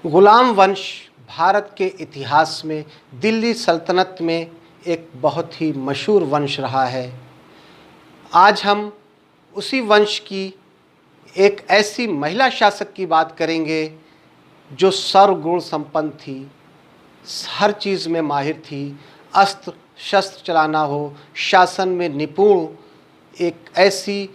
गुलाम वंश भारत के इतिहास में दिल्ली सल्तनत में एक बहुत ही मशहूर वंश रहा है। आज हम उसी वंश की एक ऐसी महिला शासक की बात करेंगे जो सर्वगुण संपन्न थी, हर चीज़ में माहिर थी। अस्त्र शस्त्र चलाना हो, शासन में निपुण एक ऐसी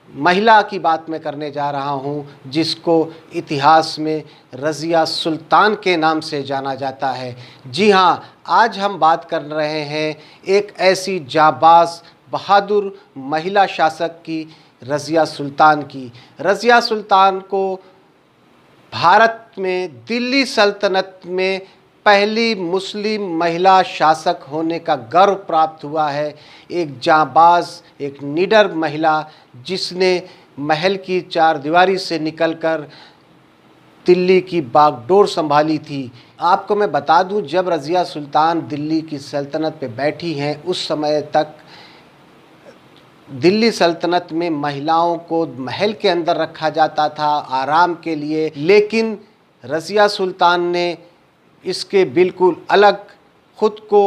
महिला की बात मैं करने जा रहा हूं जिसको इतिहास में रज़िया सुल्तान के नाम से जाना जाता है। जी हां, आज हम बात कर रहे हैं एक ऐसी जाबाज बहादुर महिला शासक की, रज़िया सुल्तान की। रज़िया सुल्तान को भारत में दिल्ली सल्तनत में पहली मुस्लिम महिला शासक होने का गर्व प्राप्त हुआ है। एक जाबाज, एक निडर महिला जिसने महल की चारदीवारी से निकलकर दिल्ली की बागडोर संभाली थी। आपको मैं बता दूं, जब रज़िया सुल्तान दिल्ली की सल्तनत पे बैठी हैं उस समय तक दिल्ली सल्तनत में महिलाओं को महल के अंदर रखा जाता था आराम के लिए, लेकिन रज़िया सुल्तान ने इसके बिल्कुल अलग खुद को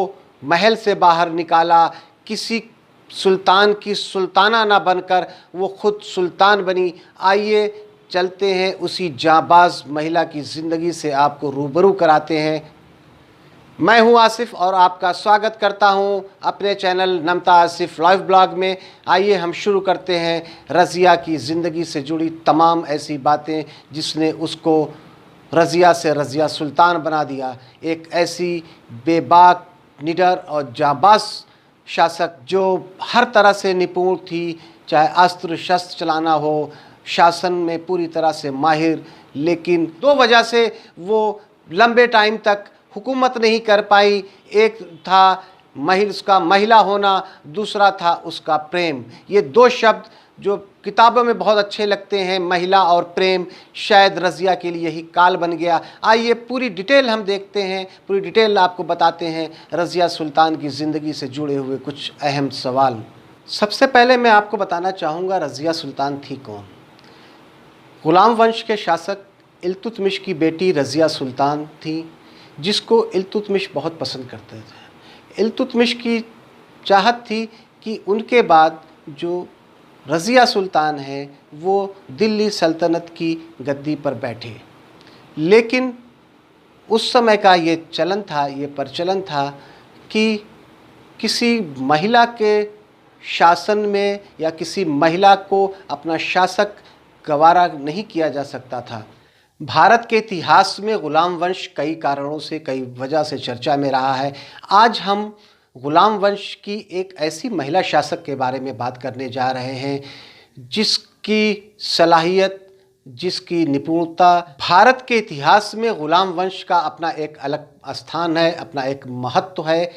महल से बाहर निकाला। किसी सुल्तान की सुल्ताना ना बनकर वो खुद सुल्तान बनी। आइए चलते हैं उसी जाबाज महिला की ज़िंदगी से आपको रूबरू कराते हैं। मैं हूं आसिफ और आपका स्वागत करता हूं अपने चैनल नमता आसिफ लाइव ब्लॉग में। आइए हम शुरू करते हैं रज़िया की ज़िंदगी से जुड़ी तमाम ऐसी बातें जिसने उसको रज़िया से रज़िया सुल्तान बना दिया। एक ऐसी बेबाक, निडर और जाबाज शासक जो हर तरह से निपुण थी, चाहे अस्त्र शस्त्र चलाना हो, शासन में पूरी तरह से माहिर। लेकिन दो वजह से वो लंबे टाइम तक हुकूमत नहीं कर पाई। एक था उसका महिला होना, दूसरा था उसका प्रेम। ये दो शब्द जो किताबों में बहुत अच्छे लगते हैं, महिला और प्रेम, शायद रज़िया के लिए यही काल बन गया। आइए पूरी डिटेल हम देखते हैं, पूरी डिटेल आपको बताते हैं रज़िया सुल्तान की ज़िंदगी से जुड़े हुए कुछ अहम सवाल। सबसे पहले मैं आपको बताना चाहूँगा रज़िया सुल्तान थी कौन। गुलाम वंश के शासक इल्तुतमिश की बेटी रज़िया सुल्तान थी, जिसको इल्तुतमिश बहुत पसंद करते थे। इल्तुतमिश की चाहत थी कि उनके बाद जो रज़िया सुल्तान है वो दिल्ली सल्तनत की गद्दी पर बैठे। लेकिन उस समय का ये चलन था, ये प्रचलन था कि किसी महिला के शासन में या किसी महिला को अपना शासक गवारा नहीं किया जा सकता था। भारत के इतिहास में गुलाम वंश कई कारणों से, कई वजह से चर्चा में रहा है। आज हम गुलाम वंश की एक ऐसी महिला शासक के बारे में बात करने जा रहे हैं जिसकी सलाहियत, जिसकी निपुणता भारत के इतिहास में गुलाम वंश का अपना एक अलग स्थान है, अपना एक महत्व है।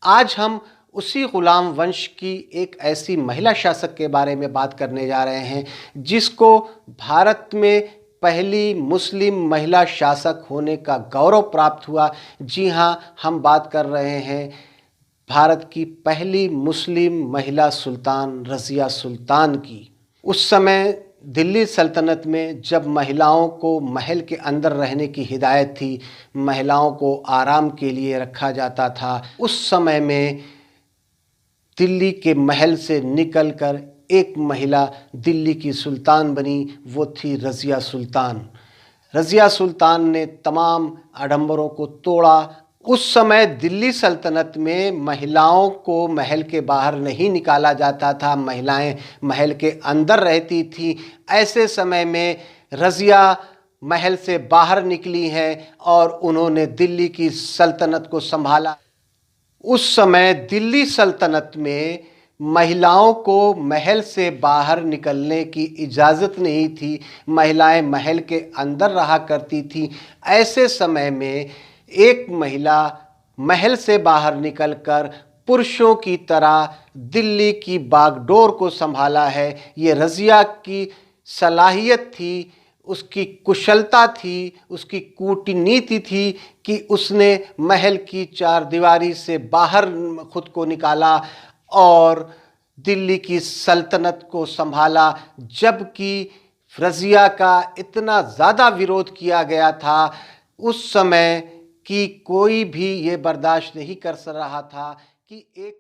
आज हम उसी गुलाम वंश की एक ऐसी महिला शासक के बारे में बात करने जा रहे हैं जिसको भारत में पहली मुस्लिम महिला शासक होने का गौरव प्राप्त हुआ। जी हाँ, हम बात कर रहे हैं भारत की पहली मुस्लिम महिला सुल्तान रज़िया सुल्तान की। उस समय दिल्ली सल्तनत में जब महिलाओं को महल के अंदर रहने की हिदायत थी, महिलाओं को आराम के लिए रखा जाता था, उस समय में दिल्ली के महल से निकलकर एक महिला दिल्ली की सुल्तान बनी, वो थी रज़िया सुल्तान। रज़िया सुल्तान ने तमाम आडंबरों को तोड़ा। उस समय दिल्ली सल्तनत में महिलाओं को महल के बाहर नहीं निकाला जाता था, महिलाएं महल के अंदर रहती थीं। ऐसे समय में रज़िया महल से बाहर निकली हैं और उन्होंने दिल्ली की सल्तनत को संभाला। उस समय दिल्ली सल्तनत में महिलाओं को महल से बाहर निकलने की इजाज़त नहीं थी, महिलाएं महल के अंदर रहा करती थीं। ऐसे समय में एक महिला महल से बाहर निकलकर पुरुषों की तरह दिल्ली की बागडोर को संभाला है। ये रज़िया की सलाहियत थी, उसकी कुशलता थी, उसकी कूटनीति थी कि उसने महल की चारदीवारी से बाहर खुद को निकाला और दिल्ली की सल्तनत को संभाला। जबकि रज़िया का इतना ज़्यादा विरोध किया गया था उस समय की कोई भी ये बर्दाश्त नहीं कर रहा था कि एक